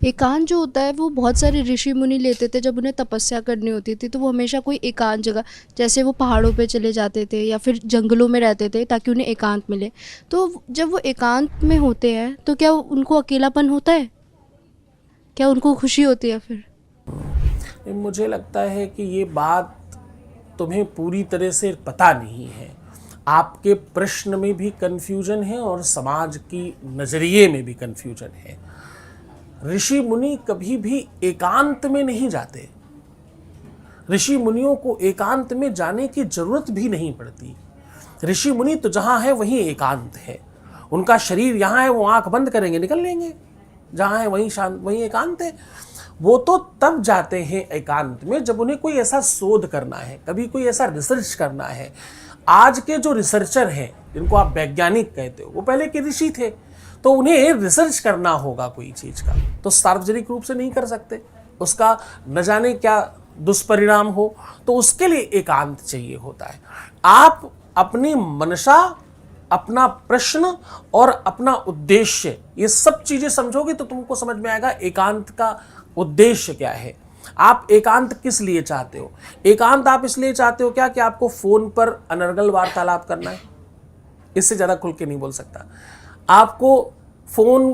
एकांत जो होता है वो बहुत सारे ऋषि मुनि लेते थे जब उन्हें तपस्या करनी होती थी, तो वो हमेशा कोई एकांत जगह, जैसे वो पहाड़ों पे चले जाते थे या फिर जंगलों में रहते थे ताकि उन्हें एकांत मिले। तो जब वो एकांत में होते हैं तो क्या उनको अकेलापन होता है, क्या उनको खुशी होती है फिर? मुझे लगता है कि ये बात तुम्हें पूरी तरह से पता नहीं है। आपके प्रश्न में भी कन्फ्यूजन है और समाज की नज़रिए में भी कन्फ्यूजन है। ऋषि मुनि कभी भी एकांत में नहीं जाते। ऋषि मुनियों को एकांत में जाने की जरूरत भी नहीं पड़ती। ऋषि मुनि तो जहां है वहीं एकांत है। उनका शरीर यहाँ है, वो आंख बंद करेंगे निकल लेंगे। जहां है वहीं शांत, वहीं एकांत है। वो तो तब जाते हैं एकांत में जब उन्हें कोई ऐसा शोध करना है, कभी कोई ऐसा रिसर्च करना है। आज के जो रिसर्चर हैं, जिनको आप वैज्ञानिक कहते हो, वो पहले के ऋषि थे, तो उन्हें रिसर्च करना होगा कोई चीज का, तो सार्वजनिक रूप से नहीं कर सकते। उसका न जाने क्या दुष्परिणाम हो, तो उसके लिए एकांत चाहिए होता है। आप अपनी मनसा, अपना प्रश्न और अपना उद्देश्य, ये सब चीजें समझोगे तो तुमको समझ में आएगा एकांत का उद्देश्य क्या है। आप एकांत किस लिए चाहते हो? एकांत आप इसलिए चाहते हो क्या कि आपको फोन पर अनर्गल वार्तालाप करना है? इससे ज्यादा खुल के नहीं बोल सकता। आपको फोन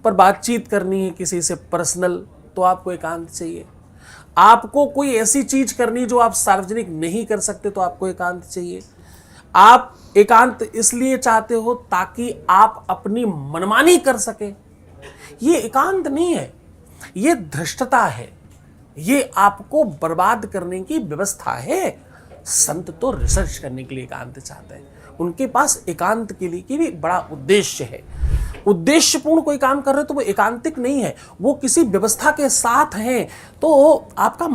पर बातचीत करनी है किसी से पर्सनल, तो आपको एकांत चाहिए। आपको कोई ऐसी चीज करनी जो आप सार्वजनिक नहीं कर सकते, तो आपको एकांत चाहिए। आप एकांत इसलिए चाहते हो ताकि आप अपनी मनमानी कर सके। ये एकांत नहीं है, ये धृष्टता है, ये आपको बर्बाद करने की व्यवस्था है। संत तो रिसर्च करने के लिए एकांत चाहते हैं। उनके पास एकांत के लिए भी बड़ा उद्देश्य है। उद्देश्यपूर्ण कोई काम कर रहे हो तो वो एकांतिक नहीं है, वो किसी व्यवस्था के साथ है। तो आपका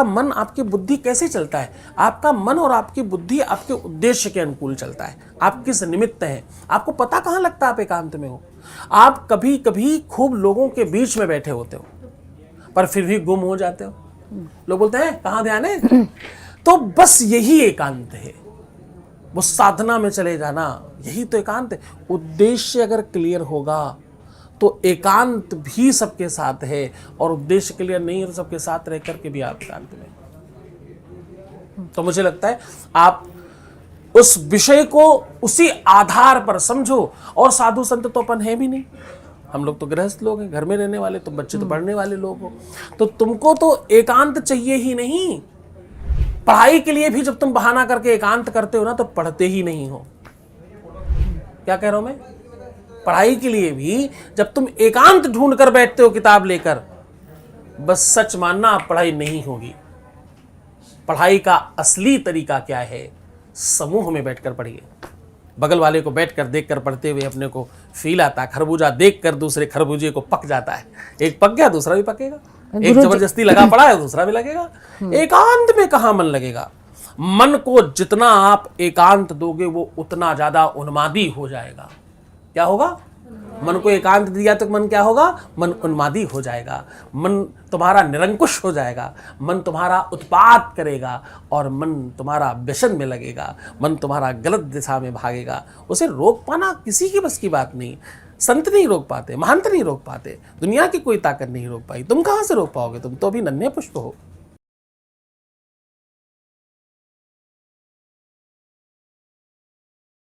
मन आपकी बुद्धि कैसे चलता है? आपका मन और आपकी बुद्धि आपके उद्देश्य के अनुकूल चलता है। आप किस निमित्त हैं, आपको पता कहाँ लगता है आप एकांत में हो? आप कभी कभी खूब लोगों के बीच में बैठे होते हो पर फिर भी गुम हो जाते हो। लोग बोलते हैं कहाँ ध्यान है? तो बस यही एकांत है। वो साधना में चले जाना, यही तो एकांत है। उद्देश्य अगर क्लियर होगा तो एकांत भी सबके साथ है, और उद्देश्य क्लियर नहीं है तो सबके साथ रह करके भी आप एकांत में। तो मुझे लगता है आप उस विषय को उसी आधार पर समझो। और साधु संत तो अपन है भी नहीं, हम लोग तो गृहस्थ लोग हैं, घर में रहने वाले, तो बच्चे तो पढ़ने वाले लोग हो। तो तुमको तो एकांत चाहिए ही नहीं। पढ़ाई के लिए भी जब तुम बहाना करके एकांत करते हो ना, तो पढ़ते ही नहीं हो। क्या कह रहा हूं मैं? पढ़ाई के लिए भी जब तुम एकांत ढूंढ कर बैठते हो किताब लेकर, बस सच मानना पढ़ाई नहीं होगी। पढ़ाई का असली तरीका क्या है? समूह में बैठकर पढ़िए। बगल वाले को बैठकर देखकर पढ़ते हुए अपने को फील आता है। खरबूजा देखकर दूसरे खरबूजे को पक जाता है। एक पक गया दूसरा भी पकेगा, एक जबरदस्ती लगा पड़ा है दूसरा भी लगेगा। एकांत में कहां मन लगेगा? मन को जितना आप एकांत दोगे वो उतना ज्यादा उन्मादी हो जाएगा। क्या होगा? मन को एकांत दिया तो मन क्या होगा? मन उन्मादी हो जाएगा, मन तुम्हारा निरंकुश हो जाएगा, मन तुम्हारा उत्पात करेगा, और मन तुम्हारा व्यसन में लगेगा, मन तुम्हारा गलत दिशा में भागेगा। उसे रोक पाना किसी की बस की बात नहीं। संत नहीं रोक पाते, महंत नहीं रोक पाते, दुनिया की कोई ताकत नहीं रोक पाई। तुम कहां से रोक पाओगे? तुम तो अभी नन्हे पुष्प हो।